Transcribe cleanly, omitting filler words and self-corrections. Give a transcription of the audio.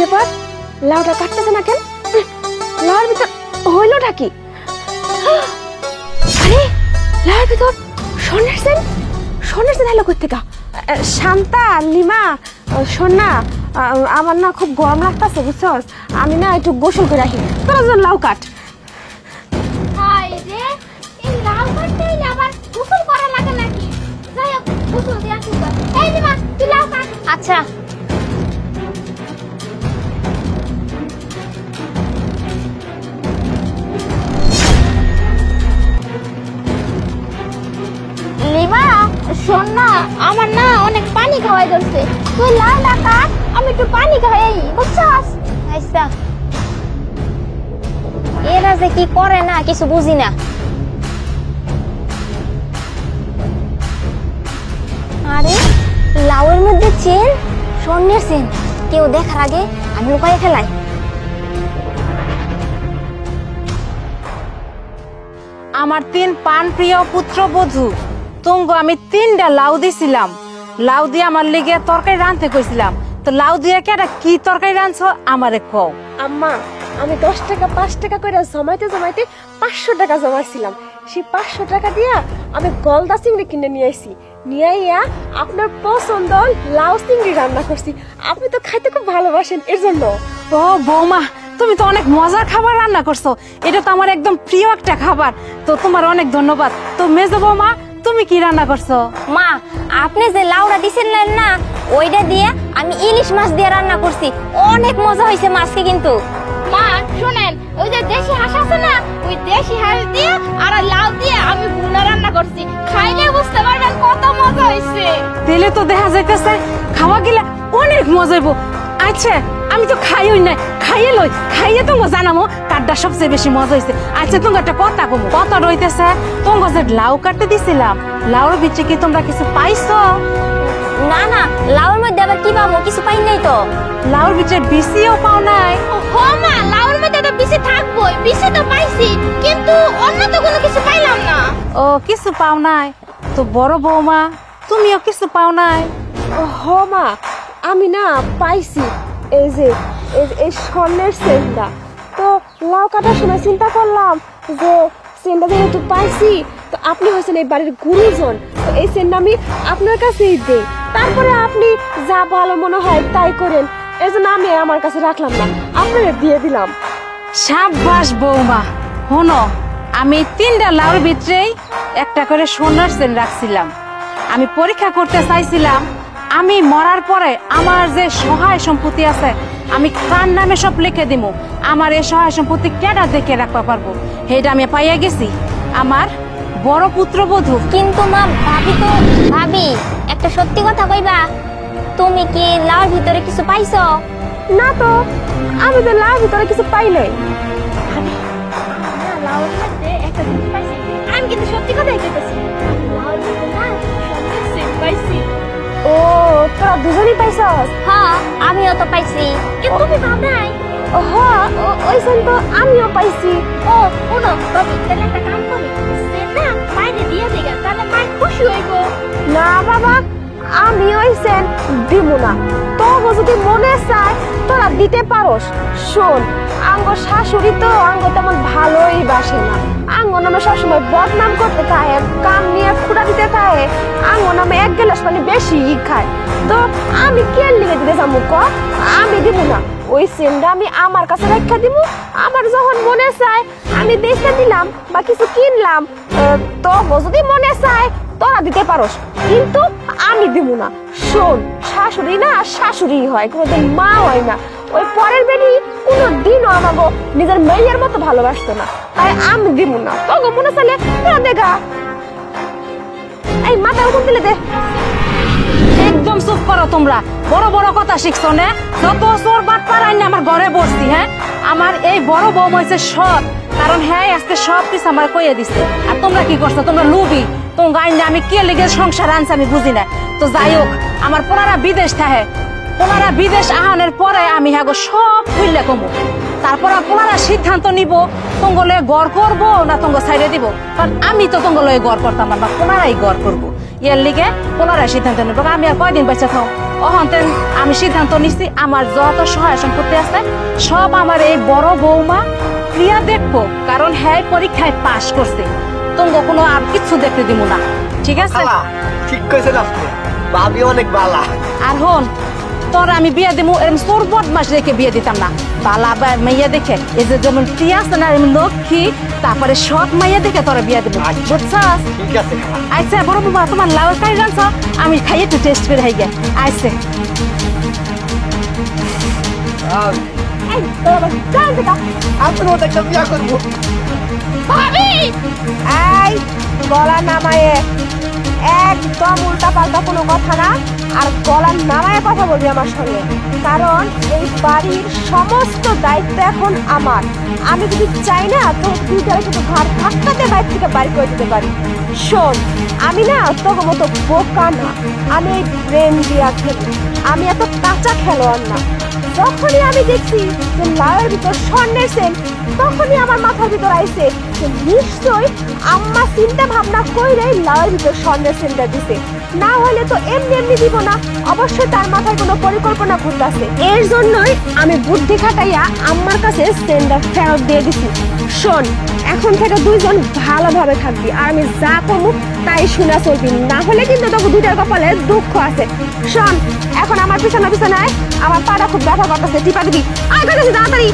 ব্যাপার লাউটা কাটতেছে না কেন লাউর ভিতর হইলোটা কি আরে লাউর ভিতর সোনার সেন হলো কই থেকে শান্তা লিমা সোনা আমার না খুব গরম লাগতেছে বুঝছস আমি না একটু গোসল করে রাখি তোরা যখন লাউ কাট হাই রে এই লাউ কাটতে আবার গোসল করা লাগে নাকি যাই হোক গোসল দিয়ে আসি এই লিমা তুই লাউ কাট আচ্ছা লিমা শোন না আমার না অনেক পানি খাওয়াই ধরছে তুই লাউ না কাট আমি একটু পানি খাই বুঝছস আচ্ছা এরা যে কি করে না কিছু বুঝি না আরে লাউয়ের মধ্যে চেন স্বর্ণের চেন কেউ দেখার আগে আমি লুকাই ফেলাই আমার 3 পান প্রিয় পুত্রবধূ তুঙ্গ আমি 3টা লাউ দিছিলাম লাউ দিয়ে আমার লেগে তরকারি রাঁধতে কইছিলাম তো লাউ দিয়ে কেডা কি তরকারি রাঁধছো আমারে কও আম্মা আমি 10 টাকা 5 টাকা করে জমাইতে 500 টাকা জমাইছিলাম সেই 500 টাকা দিয়া আমি গলদা চিংড়ি কিনে নিয়ে আইছি নিয়ে আইয়া আপনার পছন্দ লাউ চিংড়ি রান্না করছি আপনি তো খাইতে খুব ভালোবাসেন এর জন্য ও বৌমা তুমি তো অনেক মজার খাবার রান্না করছো এটা তো আমার একদম প্রিয় একটা খাবার তো তোমার অনেক ধন্যবাদ তো মেজো বৌমা তুমি কি রান্না করছো মা আপনি যে লাউটা দিছিলেন না ওইটা দিয়ে আমি ইলিশ মাছ দিয়ে রান্না করছি অনেক মজা হয়েছে মাছকে কিন্তু মা শুনেন ওই যে দেশি হাঁস আছে না ওই দেশি হাঁস দিয়ে আর লাউ দিয়ে আমি ভুনা রান্না করছি খাইলে বুঝতে পারবেন কত মজা হয়েছে তেলে তো দেখা যাইতেছে খাওয়া গেলে অনেক মজা হইব আচ্ছা আমি তো খাইই না খাইয়ে তোমাকে জানামো কাঠটা সবচেয়ে বেশি মজা হয়েছে আচ্ছা তোমাকে একটা কথা কমো কথা রইতেছে তোমাকে যে লাউ কাটতে দিছিলাম লাউর ভিতরে কি তোমরা কিছু পাইছো না না লাউর মধ্যে আবার কি পাবো কিছু পাই নাই তো লাউর ভিতরে বিসিও পাও নাই ও মা লাউর মধ্যে তো বিসি থাকবোই বিসি তো পাইছি কিন্তু অন্য তো কোনো কিছু পাইলাম না ও কিছু পাও নাই তো বড় বৌমা তুমিও কিছু পাও নাই হ মা আমি না পাইছি এই যে এই স্বর্ণের সেনটা তো লাউ কাটার সময় চিন্তা করলাম যে সেনটা যেহেতু পাইছি তো আপনি হয়েছেন এই বাড়ির গুরুজন তো এই সেনটা আমি আপনার কাছেই দেই তারপরে আপনি যা ভালো মনে হয় তাই করেন এই জন্য আমি আমার কাছে রাখলাম না আপনারা দিয়ে দিলাম সাব্বাস বৌমা শোনো আমি 3টা লাউর ভিতরেই একটা করে সোনার চেন রাখছিলাম আমি পরীক্ষা করতে চাইছিলাম আমি মরার পরে আমার যে সহায় সম্পত্তি আছে আমি কার নামে সব লিখে দিব আমার এই সহায় সম্পত্তি কেডা দেখে রাখতে পারবো সেটা আমি পাইয়া গেছি আমার বড় পুত্রবধূ কিন্তু মা ভাবি একটা সত্যি কথা কইবা তুমি কি লাউর ভিতরে কিছু পাইছো না তো আমি তো লাউর ভিতরে কিছু পাই নাই লাউর মধ্যে একটা জিনিস পাইছি আমি কিন্তু সত্যি কথাই কইতেছি লাউর ভিতরে না সত্যি সেম পাইছি ও তোরা দুজনেই পাইছস হ্যাঁ আমিও তো পাইছি কিন্তু তুমি ভাব নাই হ্যাঁ ওই সেন তো আমিও পাইছি ও শুনো বাবু তাহলে একটা কাম করি সেন না মাইনে দিয়ে দিগা তাহলে মাই খুশি হইব না বাবা আমি ওই সেন দিব না তো যদি মনে চায় তোরা দিতে পারোস শোন আঙ্গ শাশুড়ি তো আঙ্গ তেমন ভালোই বাসে না আঙ্গ নামে সবসময় বদনাম করতে থাকে কাম নিয়ে খুঁড়া দিতে থাকে আঙ্গ নামে 1 গ্লাস পানি বেশি খায় তো আমি কে লিখে দিতে যাবো ক আমি দিব না ওই সেনটা আমি আমার কাছে রেখে দিব আমার যখন মনে চায় আমি বেচে দিলাম বা কিছু কিনলাম তো যদি মনে চায় তোরা দিতে পারোস কিন্তু আমি দিব না শোন শাশুড়ি না শাশুড়ি হয় কোনোদিন মা হয় না ওই পরের বেটি কোনোদিনও আমাকে নিজের মেয়ের মতো ভালোবাসতো না তাই আমি দিব না তোকে মনে চাইলে তোরা দেখা এই মাথা উঠুন দিলে দে একদম চুপ করো তোমরা বড় বড় কথা শিখছো না যত চোর বাট পারাই না আমার ঘরে বসছি হ্যাঁ আমার এই বড় বউ হয়েছে সৎ কারণ হ্যাঁ আজকে সব কিছু আমার কইয়ে দিচ্ছে আর তোমরা কি করছো তোমরা লুবি তোম গাইন আমি কে লেগে সংসার আনছি আমি বুঝি না তো যাই হোক আমার পোনারা বিদেশ থাকে পোনারা বিদেশ আহানের পরে আমি হ্যাঁ সব ভুললে কমু তারপর আপনারা সিদ্ধান্ত নিব তঙ্গলে গড় করবো না তঙ্গ সাইডে দিব, কারণ আমি তো তঙ্গলে গড় করতাম না, পুনরায় গড় করবো। এর লিগে পুনরায় সিদ্ধান্ত নেব। আমি আর কয়দিন বেঁচে থাও অহন্তেন আমি সিদ্ধান্ত নিচ্ছি, আমার যত সহায় সম্পত্তি আছে সব আমার এই বড় বৌমা প্রিয়া দেখবো, কারণ হ্যাঁ পরীক্ষায় পাশ করছে। তঙ্গ কোনো আর কিছু দেখতে দিব না, ঠিক আছে? ঠিক কইছেন আপনি, ভাবি অনেক বালা। আর হন তোর আমি বিয়ে দেবো এরকম তোর বদমাস রেখে বিয়ে দিতাম না, বালা মাইয়া দেখে এই যে যেমন প্রিয়া আছে না এরকম লক্ষ্মী, তারপরে সব মাইয়া দেখে তোরা বিয়ে দেবো, বুঝছাস? ঠিক আছে আচ্ছা বড় বাবা তোমার লাউর কাই জানছ, আমি খাইয়ে একটু টেস্ট করে হাই গে আইসে। আপনার মতো একটা বিয়া করবো। ভাবি এই গলা নামায়ে একদম উল্টা পাল্টা কোনো কথা না, আর গলা নামায়ে কথা বলবি আমার সঙ্গে, কারণ এই বাড়ির সমস্ত দায়িত্ব এখন আমার। আমি যদি চাই না তো দুইটারে শুধু ঘাট ধাক্কাতে বাইর থেকে বাইর করে দিতে পারি। শোন, আমি না তোর মতো বোকা না, আমি এই ব্রেন দিয়া খেলি, আমি এত কাঁচা খেলোয়াড় না। যখনই আমি দেখছি যে লাউয়ের ভিতর স্বর্ণের সেন, তখনই আমার মাথার ভিতর আইছে যে নিশ্চয়ই আম্মা চিন্তা ভাবনা কইরে লাউয়ের ভিতর স্বর্ণের সেনটা দিছে, না হলে তো এমনি এমনি দিব না, অবশ্যই তার মাথায় কোনো পরিকল্পনা ঘুরতেছে। এর জন্যই আমি বুদ্ধি খাটাইয়া আম্মার কাছে সেনটা ফেরত দিয়ে দিছি। শোন, এখন থেকে দুইজন ভালোভাবে থাকবি, আর আমি যা করবো তাই শুনে চলবি, না হলে কিন্তু তোকে দুইটার কপালে দুঃখ আছে। শোন, এখন আমার পিছনে পিছনে আয়, আমার পাটা খুব ব্যথা করতেছে, টিপা দিবি, আয় করতেছি তাড়াতাড়ি।